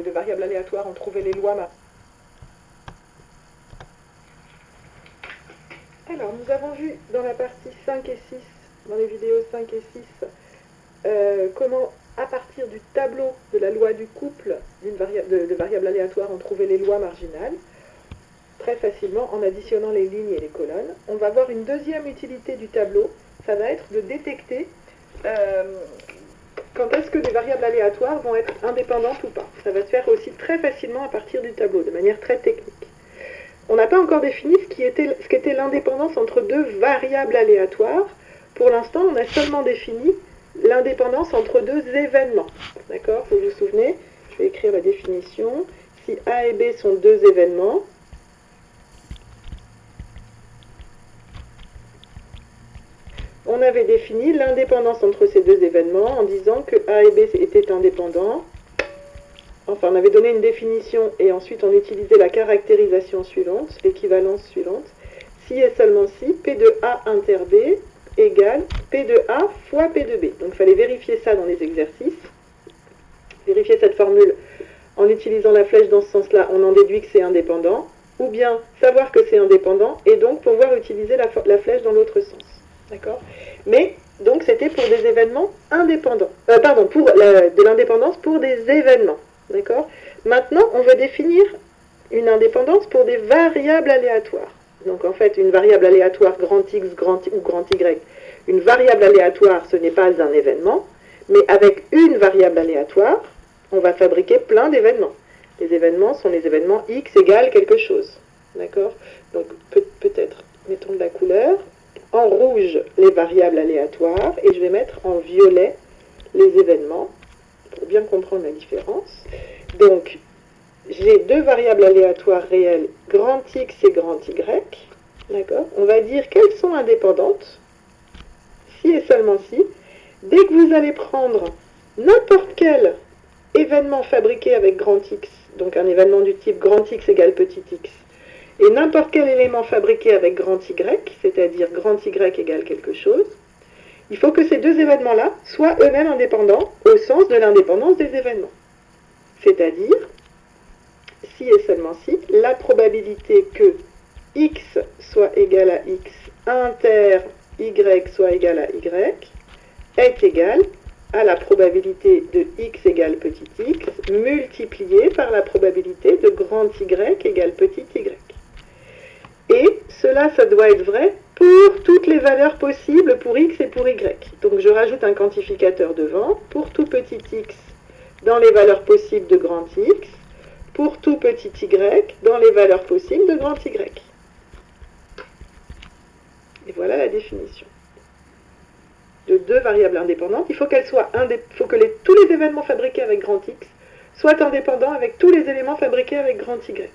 de variables aléatoires ont trouvé les lois. Alors, nous avons vu dans la partie 5 et 6, dans les vidéos 5 et 6, comment, à partir du tableau de la loi du couple de variables aléatoires, on trouvait les lois marginales, très facilement en additionnant les lignes et les colonnes. On va voir une deuxième utilité du tableau, ça va être de détecter quand est-ce que des variables aléatoires vont être indépendantes ou pas. Ça va se faire aussi très facilement à partir du tableau, de manière très technique. On n'a pas encore défini ce qu'était l'indépendance entre deux variables aléatoires. Pour l'instant, on a seulement défini l'indépendance entre deux événements. D'accord? Vous vous souvenez? Je vais écrire la définition. Si A et B sont deux événements, on avait défini l'indépendance entre ces deux événements en disant que A et B étaient indépendants. Enfin, on avait donné une définition et ensuite on utilisait la caractérisation suivante, l'équivalence suivante. Si et seulement si, P de A inter B égale P de A fois P de B. Donc il fallait vérifier ça dans les exercices. Vérifier cette formule en utilisant la flèche dans ce sens-là, on en déduit que c'est indépendant. Ou bien savoir que c'est indépendant et donc pouvoir utiliser la flèche dans l'autre sens. D'accord? Mais donc c'était pour des événements indépendants. De l'indépendance pour des événements. D'accord? Maintenant, on veut définir une indépendance pour des variables aléatoires. Donc en fait, une variable aléatoire grand X ou grand Y, une variable aléatoire, ce n'est pas un événement, mais avec une variable aléatoire, on va fabriquer plein d'événements. Les événements sont les événements X égale quelque chose. D'accord? Donc peut-être, mettons de la couleur. En rouge, les variables aléatoires, et je vais mettre en violet les événements, pour bien comprendre la différence. Donc, j'ai deux variables aléatoires réelles, grand X et grand Y. D'accord? On va dire qu'elles sont indépendantes, si et seulement si. Dès que vous allez prendre n'importe quel événement fabriqué avec grand X, donc un événement du type grand X égale petit x, et n'importe quel élément fabriqué avec grand Y, c'est-à-dire grand Y égale quelque chose, il faut que ces deux événements-là soient eux-mêmes indépendants au sens de l'indépendance des événements. C'est-à-dire, si et seulement si, la probabilité que x soit égal à x inter y soit égal à y est égale à la probabilité de x égale petit x multipliée par la probabilité de grand Y égale petit y. Et cela, ça doit être vrai pour toutes les valeurs possibles pour x et pour y. Donc je rajoute un quantificateur devant pour tout petit x dans les valeurs possibles de grand X, pour tout petit y dans les valeurs possibles de grand Y. Et voilà la définition. De deux variables indépendantes, il faut qu'elles soient tous les événements fabriqués avec grand X soient indépendants avec tous les éléments fabriqués avec grand Y.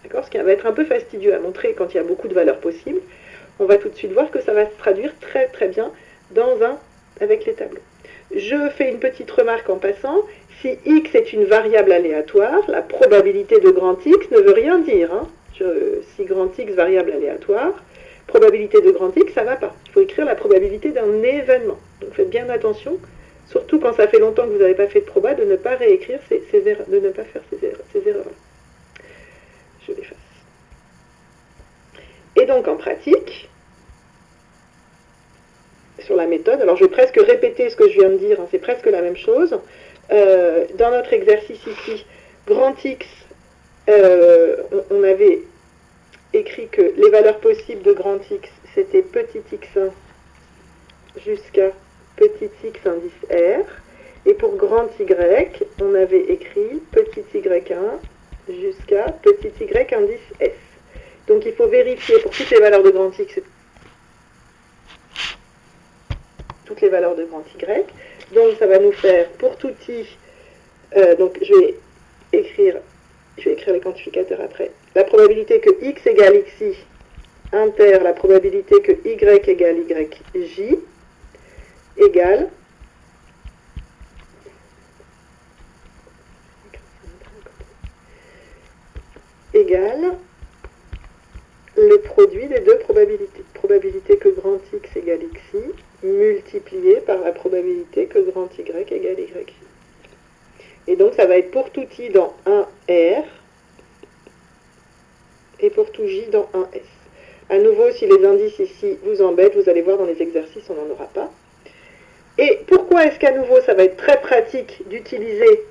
D'accord? Ce qui va être un peu fastidieux à montrer quand il y a beaucoup de valeurs possibles. On va tout de suite voir que ça va se traduire très très bien avec les tableaux. Je fais une petite remarque en passant. Si x est une variable aléatoire, la probabilité de grand X ne veut rien dire. Hein. Si grand X variable aléatoire, probabilité de grand X, ça ne va pas. Il faut écrire la probabilité d'un événement. Donc faites bien attention, surtout quand ça fait longtemps que vous n'avez pas fait de proba, de ne pas réécrire ces erreurs, de ne pas faire ces erreurs-là. Je l'efface. Et donc en pratique, sur la méthode, alors je vais presque répéter ce que je viens de dire, hein, c'est presque la même chose. Dans notre exercice ici, grand X, on avait écrit que les valeurs possibles de grand X, c'était petit x1 jusqu'à petit x indice R. Et pour grand Y, on avait écrit petit y1 jusqu'à petit y indice S. Donc il faut vérifier pour toutes les valeurs de grand X, toutes les valeurs de grand Y. Donc ça va nous faire pour tout i, donc je vais écrire les quantificateurs après. La probabilité que x égale xi inter la probabilité que y égale yj égale le produit des deux probabilités. Probabilité que grand X égale xi multiplié par la probabilité que grand Y égale yj. Et donc ça va être pour tout i dans 1R et pour tout j dans 1S. À nouveau, si les indices ici vous embêtent, vous allez voir dans les exercices, on n'en aura pas. Et pourquoi est-ce qu'à nouveau, ça va être très pratique d'utiliser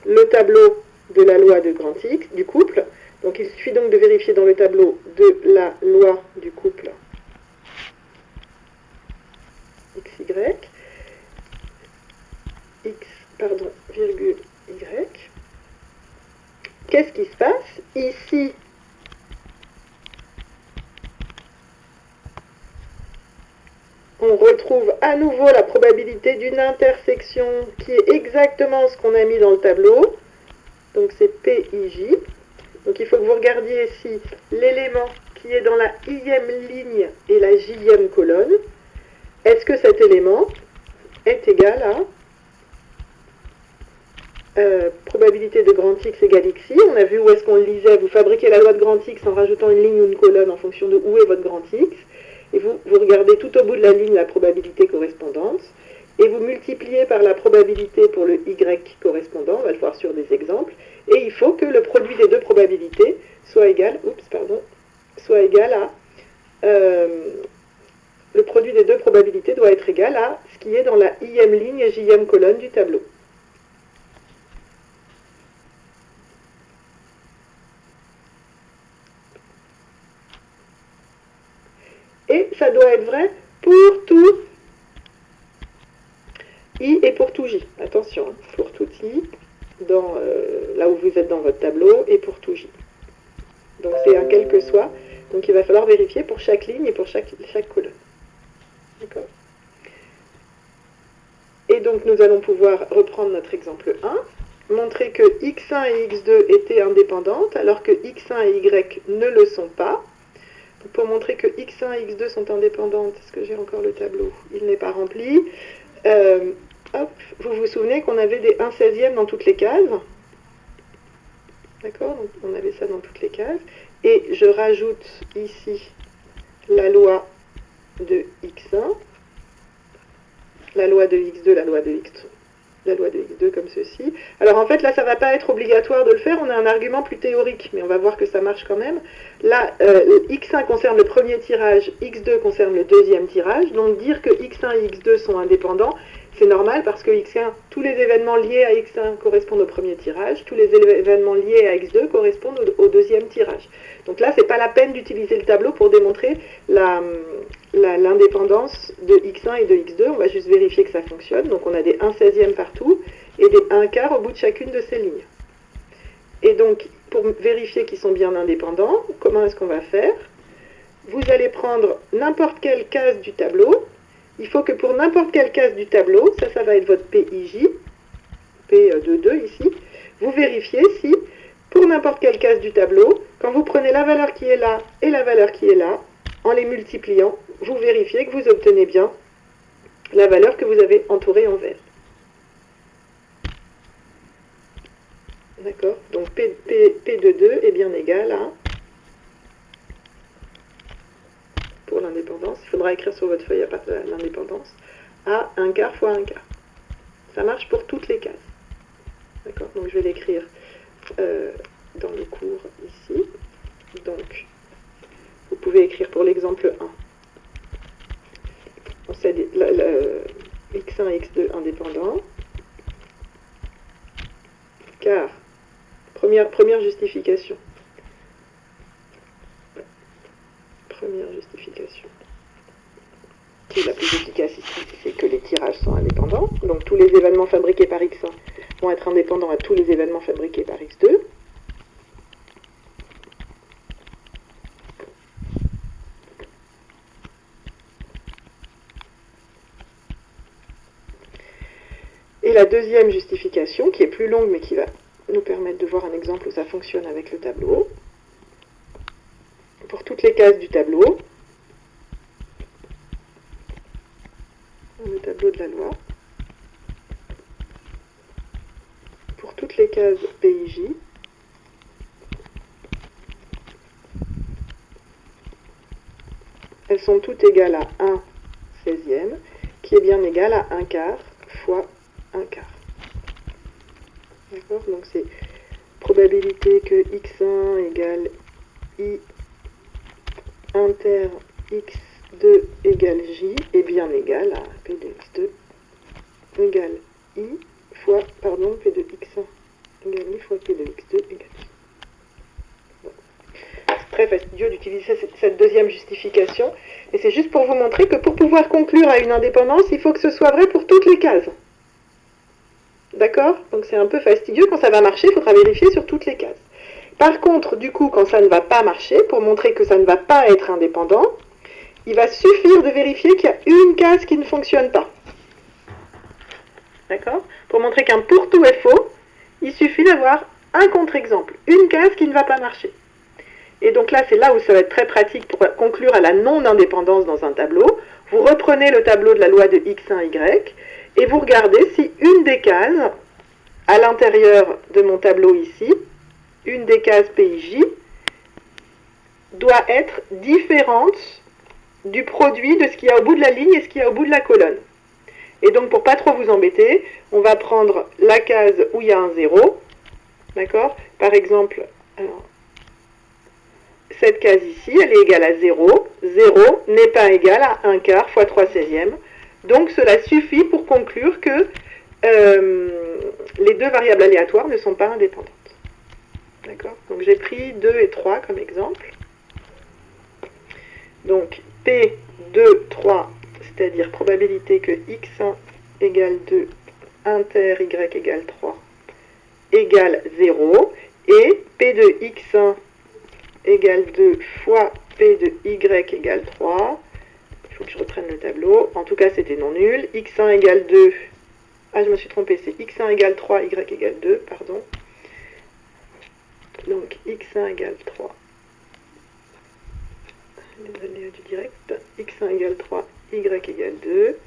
le tableau de la loi de grand X, du couple. Donc il suffit donc de vérifier dans le tableau de la loi du couple XY, virgule Y. Qu'est-ce qui se passe? Ici, on retrouve à nouveau la probabilité d'une intersection qui est exactement ce qu'on a mis dans le tableau. Donc c'est PIJ. Donc il faut que vous regardiez si l'élément qui est dans la i-ème ligne et la j-ème colonne, est-ce que cet élément est égal à probabilité de grand X égale xi. On a vu où est-ce qu'on le lisait. Vous fabriquez la loi de grand X en rajoutant une ligne ou une colonne en fonction de où est votre grand X. Et vous regardez tout au bout de la ligne la probabilité correspondante. Et vous multipliez par la probabilité pour le Y correspondant. On va le voir sur des exemples. Et il faut que le produit des deux probabilités soit égal, à... le produit des deux probabilités doit être égal à ce qui est dans la i-ème ligne et j-ème colonne du tableau. Et ça doit être vrai pour tout i et pour tout j. Attention, hein, pour tout i, là où vous êtes dans votre tableau, et pour tout j. Donc c'est un quel que soit. Donc il va falloir vérifier pour chaque ligne et pour chaque colonne. D'accord. Et donc nous allons pouvoir reprendre notre exemple 1, montrer que x1 et x2 étaient indépendantes, alors que x1 et y ne le sont pas. Pour montrer que x1 et x2 sont indépendantes, est-ce que j'ai encore le tableau? Il n'est pas rempli. Vous vous souvenez qu'on avait des 1/16e dans toutes les cases? D'accord? Donc on avait ça dans toutes les cases. Et je rajoute ici la loi de x1, la loi de x2, la loi de x2 comme ceci. Alors en fait là ça ne va pas être obligatoire de le faire, on a un argument plus théorique, mais on va voir que ça marche quand même. Là x1 concerne le premier tirage, x2 concerne le deuxième tirage, donc dire que x1 et x2 sont indépendants, c'est normal parce que x1, tous les événements liés à x1 correspondent au premier tirage, tous les événements liés à x2 correspondent au deuxième tirage. Donc là c'est pas la peine d'utiliser le tableau pour démontrer l'indépendance de x1 et de x2, on va juste vérifier que ça fonctionne. Donc on a des 1/16e partout et des 1/4 au bout de chacune de ces lignes. Et donc pour vérifier qu'ils sont bien indépendants, comment est-ce qu'on va faire? Vous allez prendre n'importe quelle case du tableau. Il faut que pour n'importe quelle case du tableau, ça va être votre PIJ, P22 ici, vous vérifiez si pour n'importe quelle case du tableau, quand vous prenez la valeur qui est là et la valeur qui est là, en les multipliant, vous vérifiez que vous obtenez bien la valeur que vous avez entourée en vert. D'accord? Donc P22 est bien égal à, pour l'indépendance, il faudra écrire sur votre feuille à part de l'indépendance, à 1/4 fois 1/4. Ça marche pour toutes les cases. D'accord? Donc je vais l'écrire dans le cours ici. Donc, vous pouvez écrire pour l'exemple 1. On sait x1 et x2 indépendants, car, première justification. Première justification, qui est la plus efficace ici, c'est que les tirages sont indépendants. Donc tous les événements fabriqués par x1 vont être indépendants à tous les événements fabriqués par x2. Et la deuxième justification, qui est plus longue mais qui va nous permettre de voir un exemple où ça fonctionne avec le tableau. Pour toutes les cases du tableau, le tableau de la loi, pour toutes les cases PIJ, elles sont toutes égales à 1/16e, qui est bien égal à 1/4 fois 1/4. D'accord? Donc c'est probabilité que x1 égale i inter x2 égale j est bien égal à p de x2 égale i fois, pardon, p de x1 égale i fois p de x2 égale j. C'est très fastidieux d'utiliser cette deuxième justification, et c'est juste pour vous montrer que pour pouvoir conclure à une indépendance, il faut que ce soit vrai pour toutes les cases. D'accord? Donc c'est un peu fastidieux. Quand ça va marcher, il faudra vérifier sur toutes les cases. Par contre, du coup, quand ça ne va pas marcher, pour montrer que ça ne va pas être indépendant, il va suffire de vérifier qu'il y a une case qui ne fonctionne pas. D'accord? Pour montrer qu'un pour tout est faux, il suffit d'avoir un contre-exemple, une case qui ne va pas marcher. Et donc là, c'est là où ça va être très pratique pour conclure à la non-indépendance dans un tableau. Vous reprenez le tableau de la loi de x1y, et vous regardez si une des cases, à l'intérieur de mon tableau ici, une des cases PIJ, doit être différente du produit de ce qu'il y a au bout de la ligne et ce qu'il y a au bout de la colonne. Et donc, pour pas trop vous embêter, on va prendre la case où il y a un 0, d'accord? Par exemple, alors, cette case ici, elle est égale à 0. 0 n'est pas égal à 1 quart fois 3/16. Donc cela suffit pour conclure que les deux variables aléatoires ne sont pas indépendantes. D'accord? Donc j'ai pris 2 et 3 comme exemple. Donc P2, 3, c'est-à-dire probabilité que x1 égale 2, inter y égale 3, égale 0. Et P de x1 égale 2 fois P de y égale 3. Il faut que je reprenne le tableau. En tout cas, c'était non nul. x1 égale 2. Ah, je me suis trompée. C'est x1 égale 3, y égale 2, pardon. Donc, x1 égale 3. Désolé du direct. x1 égale 3, y égale 2.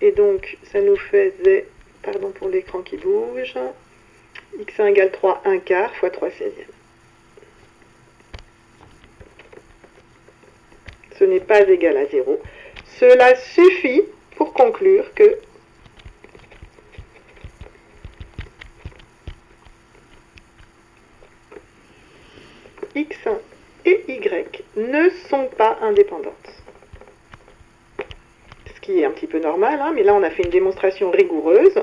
Et donc, ça nous faisait, pardon pour l'écran qui bouge, x1 égale 3, 1 quart fois 3/16. Ce n'est pas égal à 0. Cela suffit pour conclure que x1 et y ne sont pas indépendantes. Ce qui est un petit peu normal, hein, mais là on a fait une démonstration rigoureuse.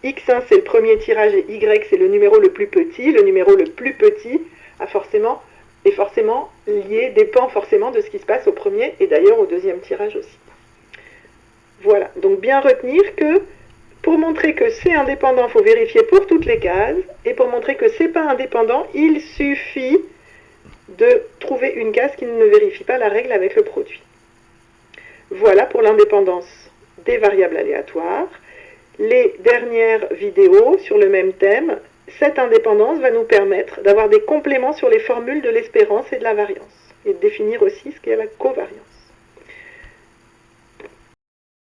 x1 c'est le premier tirage et y c'est le numéro le plus petit. Le numéro le plus petit est forcément lié, dépend forcément de ce qui se passe au premier et d'ailleurs au deuxième tirage aussi. Voilà, donc bien retenir que pour montrer que c'est indépendant, il faut vérifier pour toutes les cases, et pour montrer que c'est pas indépendant, il suffit de trouver une case qui ne vérifie pas la règle avec le produit. Voilà pour l'indépendance des variables aléatoires. Les dernières vidéos sur le même thème, cette indépendance va nous permettre d'avoir des compléments sur les formules de l'espérance et de la variance, et de définir aussi ce qu'est la covariance.